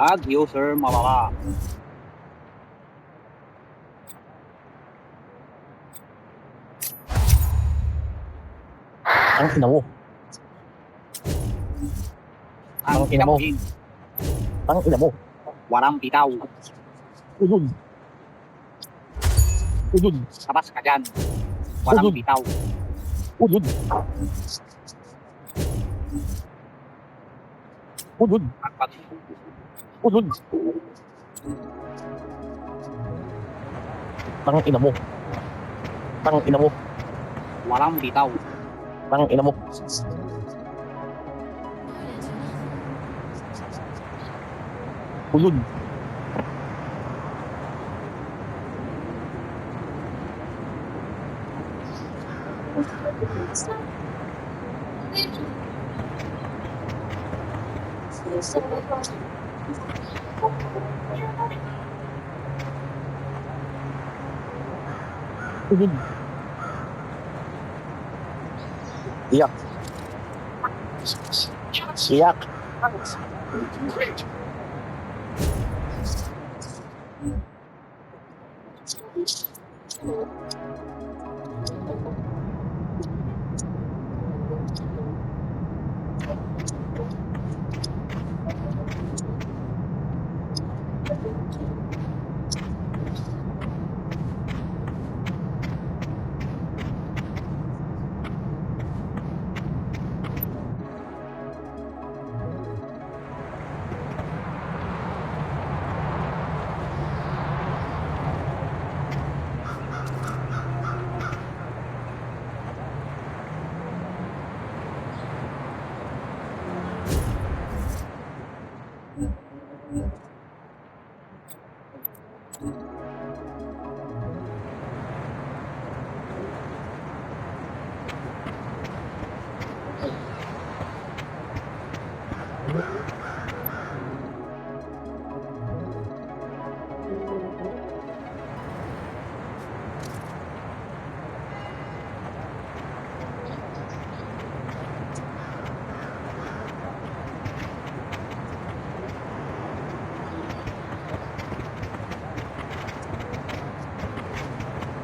Baguio, sir, mababa. Ang ina mo. Ang Ang ina mo. pinapin. Ang ina mo. Walang bitaw. Udun. Udun. Labas ka dyan. Walang Udun. bitaw. Udun. Udun. Pagpag. Udun. Ang ina mo. Ang ina mo. Walang bitaw. Ang ina mo. Udun. Udun. Iyak. Iyak.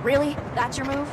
Really? That's your move?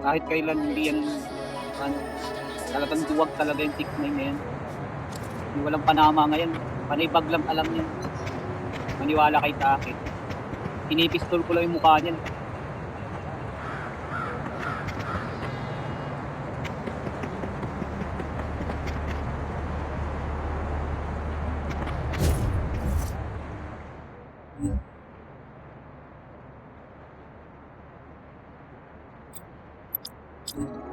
Kahit kailan hindi yan, ano, talagang duwag talaga yung Tech 9 na yan. Yung walang panama ngayon. Panibag lang alam niya. Maniwala kay Takit. Pinipistol ko lang yung mukha niyan.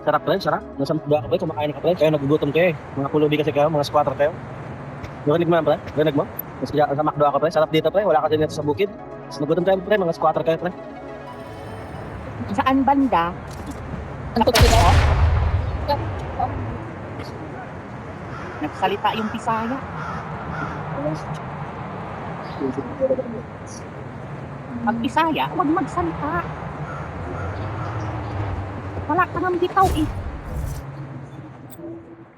Sarap pre, sarap. Nasa McDo ka pre, kumakain ka pre. Kaya nagugutom kayo eh. Mga kulubi kasi kayo, mga squatter kayo. Narinig mo yan pre? Narinig mo? Sa McDo ka pre, sarap dito pre. Wala kasi dito sa bukid. Mas nagutom kayo pre, mga squatter kayo pre. Saan banda? Ang tutulog. Nagsalita yung Bisaya. Pag Bisaya, huwag magsalita. Wala ka nang bitaw eh.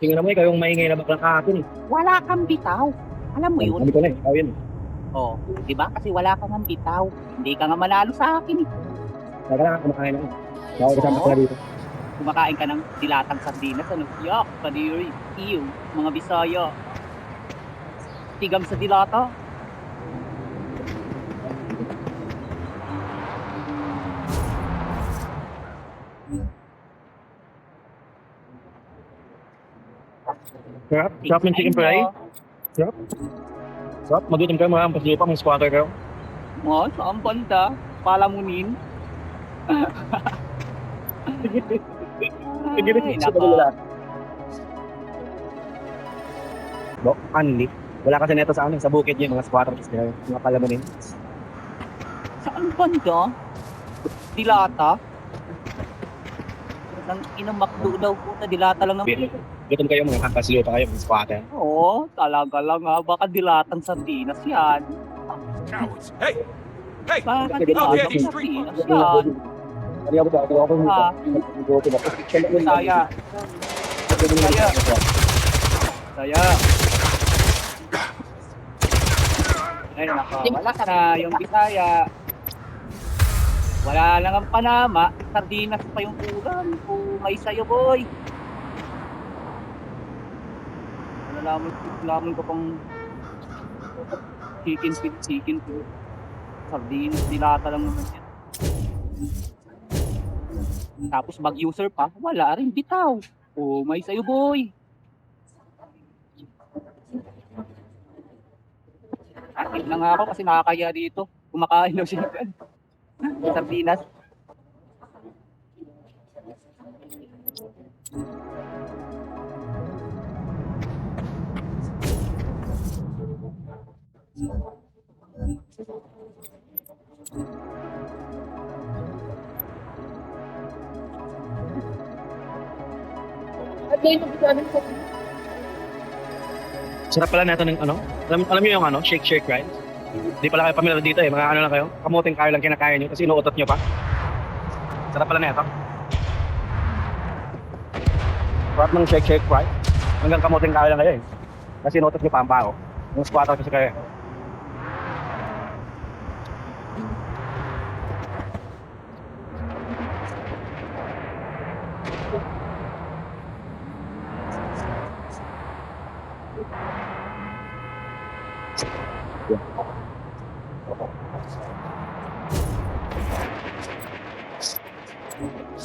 Tingnan mo ikaw yung maingay na baklang kahapon eh. Wala kang bitaw. Alam mo yun? Ano ko na eh, ikaw yun. Oh, di ba? Kasi wala kang nang bitaw. Hindi ka nga manalo sa akin eh. Teka lang, kumakain ako. Baka kasama Oo. ka na dito. Kumakain ka ng dilatang sardinas. Ano? Yak, kadiri. Iyo, mga Bisaya. Tigam sa dilata. Sarap, sarap ng chicken fry. Sarap. Sarap, magutom kayo mga ampas lupa, mga squatter kayo. Mo, saan banda? Palamunin. Sige rin, Ay, sa nako. wala. Bo, anli. Wala kasi neto sa amin, sa bukid yung mga squatters kayo, mga palamunin. Saan banda? Dilata? Nang inamakdo daw po na dilata lang ng... Gutom kayo mga ampas lupa kayo, mga squatter. Oo, talaga lang ha. Baka dilatang sardinas yan. Cowards. Hey! Hey! Baka Out dilatang here, these sardinas yan. Ano ako ba? Ano ako ba? Ah. Bisaya. Bisaya. Bisaya. Ay, nako. Wala ka na yung Bisaya. Wala lang ang Panama. Sardinas pa yung ulam. May sayo, boy. Nalaman ko pang chicken feed. Sardinas, dilata lang naman yan. Tapos mag-user pa, wala rin bitaw. May sayo, boy. Akit na nga ako kasi nakakaya dito. Kumakain daw siya ng sardinas. At ngayon, magkakaroon ko. Sarap pala neto ng ano? Alam niyo yung ano, shake right? Hindi pala kayo pamilyar dito eh, mga ano lang kayo. Kamuting kayo lang kinakain niyo kasi inuutot niyo pa. Sarap pala neto. Sarap ng shake right? Hanggang kamuting kayo lang kayo eh. Kasi inuutot niyo pa ang pao. Yung squatter kasi kayo.